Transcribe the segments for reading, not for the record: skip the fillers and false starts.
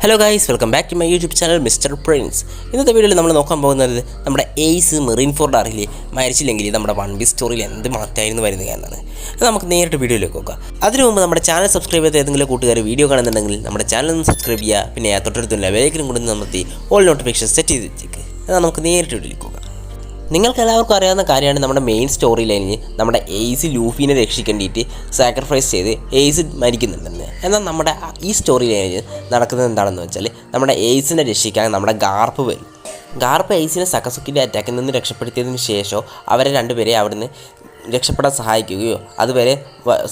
Hello guys, welcome back to my YouTube channel mister Prince. ഇന്നത്തെ വീഡിയോയിൽ നമ്മൾ നോക്കാൻ പോകുന്നത് നമ്മുടെ എയ്സ് മെറീൻ ഫോർഡ് അറിയില്ലേ, മരിച്ചില്ലെങ്കിൽ നമ്മുടെ വൺ പീസ് സ്റ്റോറിയിൽ എന്ത് മാറ്റമായിരുന്നു വരുന്നത് എന്നാണ്. നമുക്ക് നേരിട്ട് വീഡിയോയിലേക്ക് നോക്കാം. അതിനു മുമ്പ് നമ്മുടെ ചാനൽ സബ്സ്ക്രൈബ് ചെയ്ത ഏതെങ്കിലും കൂട്ടുകാർ വീഡിയോ കാണുന്നുണ്ടെങ്കിൽ നമ്മുടെ ചാനൽ ഒന്ന് സബ്സ്ക്രൈബ് ചെയ്യുക. പിന്നെ തൊട്ടടുത്തുള്ള ബെല്ലൈക്കനും കൂടി നിർത്തി ഓൾ നോട്ടിഫിക്കേഷൻ സെറ്റ് ചെയ്ത് വെച്ചേക്ക്. എന്നാൽ നമുക്ക് നേരിട്ട് വീഡിയോയിലേക്ക് നോക്കാം. നിങ്ങൾക്ക് എല്ലാവർക്കും അറിയാവുന്ന കാര്യമാണ്, നമ്മുടെ മെയിൻ സ്റ്റോറി ലൈനിൽ നമ്മുടെ എയ്സ് ലൂഫീനെ രക്ഷിക്കേണ്ടിയിട്ട് സാക്രിഫൈസ് ചെയ്ത് എയ്സ് മരിക്കുന്നുണ്ടെന്ന്. എന്നാൽ നമ്മുടെ ഈ സ്റ്റോറി ലൈനിൽ നടക്കുന്നത് എന്താണെന്ന് വെച്ചാൽ, നമ്മുടെ എയ്സിനെ രക്ഷിക്കാൻ നമ്മുടെ ഗാർപ്പ് വരും. ഗാർപ്പ് എയ്സിനെ സക്കസുക്കിൻ്റെ അറ്റാക്കിൽ നിന്ന് രക്ഷപ്പെടുത്തിയതിന് ശേഷം അവരെ രണ്ടുപേരെ അവിടുന്ന് രക്ഷപ്പെടാൻ സഹായിക്കുകയോ അതുവരെ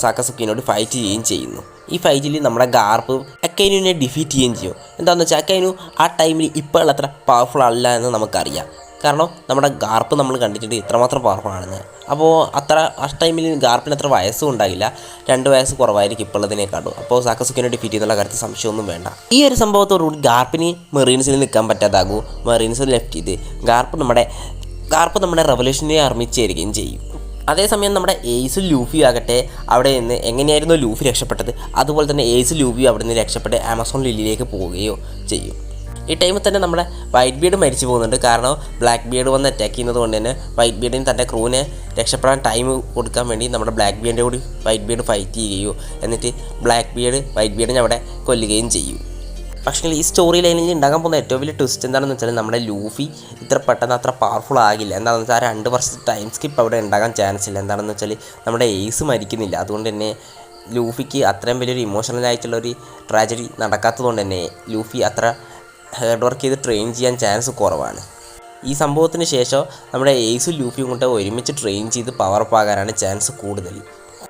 സക്കസുക്കിനോട് ഫൈറ്റ് ചെയ്യുകയും ചെയ്യുന്നു. ഈ ഫൈറ്റിൽ നമ്മുടെ ഗാർപ്പ് അക്കൈനുവിനെ ഡിഫീറ്റ് ചെയ്യുകയും ചെയ്യും. എന്താണെന്ന് വെച്ചാൽ, അക്കൈനു ആ ടൈമിൽ ഇപ്പോൾ അത്ര പവർഫുൾ അല്ല എന്ന് നമുക്കറിയാം. കാരണം നമ്മുടെ ഗാർപ്പ് നമ്മൾ കണ്ടിട്ടുണ്ട് ഇത്രമാത്രം പവർഫുൾ ആണെന്ന്. അപ്പോൾ ആ ടൈമിൽ ഗാർപ്പിന് അത്ര വയസ്സും ഉണ്ടാകില്ല, 2 വയസ്സ് കുറവായിരിക്കും ഇപ്പോഴതിനേക്കാളും. അപ്പോൾ സാക്കസുക്കിനെ ഡിഫീറ്റ് ചെയ്യുന്നുള്ള കാര്യത്തിൽ സംശയമൊന്നും വേണ്ട. ഈ ഒരു സംഭവത്തോടുകൂടി ഗാർപ്പിന് മെറീൻസിൽ നിൽക്കാൻ പറ്റാതാകും. മെറീൻസ് ലെഫ്റ്റ് ചെയ്ത് ഗാർപ്പ് നമ്മുടെ റെവല്യൂഷണറി ആർമി ചേരുകയും ചെയ്യും. അതേസമയം നമ്മുടെ എയ്സും ലൂഫിയും ആകട്ടെ അവിടെ നിന്ന് എങ്ങനെയായിരുന്നു ലൂഫി രക്ഷപ്പെട്ടത്, അതുപോലെ തന്നെ എയ്സും ലൂഫിയും അവിടെ നിന്ന് രക്ഷപ്പെട്ട് ആമസോൺ ലില്ലിയിലേക്ക് പോവുകയോ ചെയ്യും. ഈ ടൈമിൽ തന്നെ നമ്മുടെ വൈറ്റ് ബീഡ് മരിച്ചു പോകുന്നുണ്ട്. കാരണം ബ്ലാക്ക് ബീഡ് വന്ന് അറ്റാക്ക് ചെയ്യുന്നത് കൊണ്ട് തന്നെ വൈറ്റ് ബീഡിന് തൻ്റെ ക്രൂവിനെ രക്ഷപ്പെടാൻ ടൈം കൊടുക്കാൻ വേണ്ടി നമ്മുടെ ബ്ലാക്ക് ബീഡിൻ്റെ കൂടി വൈറ്റ് ബീഡ് ഫൈറ്റ് ചെയ്യുകയോ എന്നിട്ട് ബ്ലാക്ക് ബീഡ് വൈറ്റ് ബീഡിനെ അവിടെ കൊല്ലുകയും ചെയ്യും. പക്ഷേ ഈ സ്റ്റോറി ലൈനിൽ ഉണ്ടാകാൻ പോകുന്ന ഏറ്റവും വലിയ ട്വിസ്റ്റ് എന്താണെന്ന് വെച്ചാൽ, നമ്മുടെ ലൂഫി ഇത്ര പെട്ടെന്ന് അത്ര പവർഫുൾ ആകില്ല. എന്താണെന്ന് വെച്ചാൽ, 2 വർഷത്തെ ടൈം സ്കിപ്പ് അവിടെ ഉണ്ടാകാൻ ചാൻസ് ഇല്ല. എന്താണെന്ന് വെച്ചാൽ, നമ്മുടെ എയ്സ് മരിക്കുന്നില്ല. അതുകൊണ്ട് തന്നെ ലൂഫിക്ക് അത്രയും വലിയൊരു ഇമോഷണലായിട്ടുള്ളൊരു ട്രാജഡി നടക്കാത്തതുകൊണ്ട് തന്നെ ലൂഫി അത്ര ഹാർഡ് വർക്ക് ചെയ്ത് ട്രെയിൻ ചെയ്യാൻ ചാൻസ് കുറവാണ്. ഈ സംഭവത്തിന് ശേഷം നമ്മുടെ എയ്സും ലൂഫിയും കൊണ്ട് ഒരുമിച്ച് ട്രെയിൻ ചെയ്ത് പവറപ്പ് ആകാനാണ് ചാൻസ് കൂടുതൽ.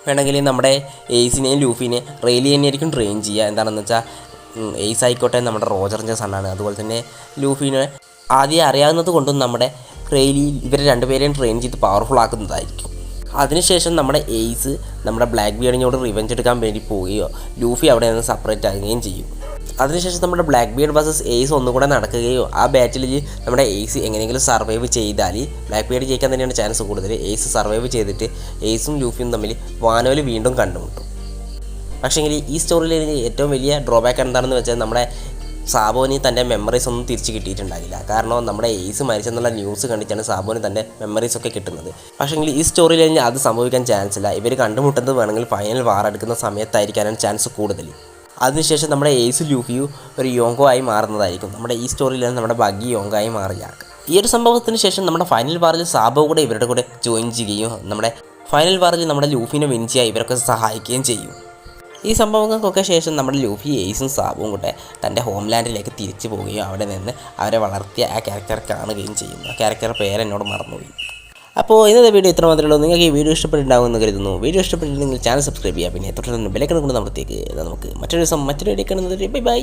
വേണമെങ്കിൽ നമ്മുടെ എയ്സിനെയും ലൂഫിനെയും റെയിലി തന്നെയായിരിക്കും ട്രെയിൻ ചെയ്യുക. എന്താണെന്ന് വെച്ചാൽ, എയ്സ് ആയിക്കോട്ടെ നമ്മുടെ റോജറിൻ്റെ സണ്ണാണ്. അതുപോലെ തന്നെ ലൂഫിനെ ആദ്യം അറിയാവുന്നത് കൊണ്ടും നമ്മുടെ റെയിലി ഇവരെ രണ്ടുപേരെയും ട്രെയിൻ ചെയ്ത് പവർഫുൾ ആക്കുന്നതായിരിക്കും. അതിനുശേഷം നമ്മുടെ എയ്സ് നമ്മുടെ ബ്ലാക്ക് ബിയർഡിനോട് റിവെഞ്ച് എടുക്കാൻ വേണ്ടി പോവുകയോ ലൂഫി അവിടെ നിന്ന് സെപ്പറേറ്റ് ആകുകയും ചെയ്യും. അതിനുശേഷം നമ്മുടെ ബ്ലാക്ക് ബിയർഡ് വേഴ്സസ് എയ്സ് ഒന്നുകൂടെ നടക്കുകയോ ആ ബാറ്റിൽ നമ്മുടെ എയ്സ് എങ്ങനെയെങ്കിലും സർവൈവ് ചെയ്താൽ ബ്ലാക്ക് ബിയർഡ് ജയിക്കാൻ തന്നെയാണ് ചാൻസ് കൂടുതൽ. എയ്സ് സർവൈവ് ചെയ്തിട്ട് എയ്സും ലൂഫിയും തമ്മിൽ വാനോയിൽ വീണ്ടും കണ്ടുമുട്ടും. പക്ഷേങ്കിൽ ഈ സ്റ്റോറിയിൽ ഏറ്റവും വലിയ ഡ്രോബാക്ക് എന്താണെന്ന് വെച്ചാൽ, നമ്മുടെ സാബോന് തൻ്റെ മെമ്മറീസ് ഒന്നും തിരിച്ച് കിട്ടിയിട്ടുണ്ടാകില്ല. കാരണം നമ്മുടെ എയ്സ് മരിച്ചെന്നുള്ള ന്യൂസ് കണ്ടിട്ടാണ് സാബോന് തൻ്റെ മെമ്മറീസൊക്കെ കിട്ടുന്നത്. പക്ഷേങ്കിൽ ഈ സ്റ്റോറിയിൽ അത് സംഭവിക്കാൻ ചാൻസ് ഇല്ല. ഇവർ കണ്ടുമുട്ടുന്നത് വേണമെങ്കിൽ ഫൈനൽ വാർ എടുക്കുന്ന സമയത്തായിരിക്കാനാണ് ചാൻസ് കൂടുതൽ. അതിനുശേഷം നമ്മുടെ എയ്സ് ലൂഫിയും ഒരു യോങ്കോ ആയി മാറുന്നതായിരിക്കും. നമ്മുടെ ഈ സ്റ്റോറിയിലാണ് നമ്മുടെ ബഗ്ഗി യോങ്കോ ആയി മാറില്ല. ഈ ഒരു സംഭവത്തിന് ശേഷം നമ്മുടെ ഫൈനൽ വാറിൽ സാബോ കൂടെ ഇവരുടെ കൂടെ ജോയിൻ ചെയ്യുകയും നമ്മുടെ ഫൈനൽ വാറിൽ നമ്മുടെ ലൂഫിനെ വിൻ ചെയ്യാൻ ഇവരൊക്കെ സഹായിക്കുകയും ചെയ്യും. ഈ സംഭവങ്ങൾക്കൊക്കെ ശേഷം നമ്മുടെ ലൂഫി എയ്സും സാബുവും കൂടെ തൻ്റെ ഹോംലാൻഡിലേക്ക് തിരിച്ചു പോവുകയും അവിടെ നിന്ന് അവരെ വളർത്തിയ ആ ക്യാരക്ടർ കാണുകയും ചെയ്യുന്നു. ആ ക്യാരക്ടറുടെ പേരെന്നോട് മറന്നുപോയി. അപ്പോൾ ഇന്നത്തെ വീഡിയോ ഇത്ര മാത്രമേ ഉള്ളൂ. നിങ്ങൾക്ക് ഈ വീഡിയോ ഇഷ്ടപ്പെട്ടിട്ടുണ്ടാകുമെന്ന് കരുതുന്നു. വീഡിയോ ഇഷ്ടപ്പെട്ടിട്ടുണ്ടെങ്കിൽ ചാനൽ സബ്സ്ക്രൈബ് ചെയ്യുക. പിന്നെ തൊട്ടടുത്ത് ബെല്ലൈക്കൺ കൊണ്ട് നമുക്ക് മറ്റൊരു ദിവസം മറ്റൊരു വീഡിയോ കാണുന്നത്. Bye bye.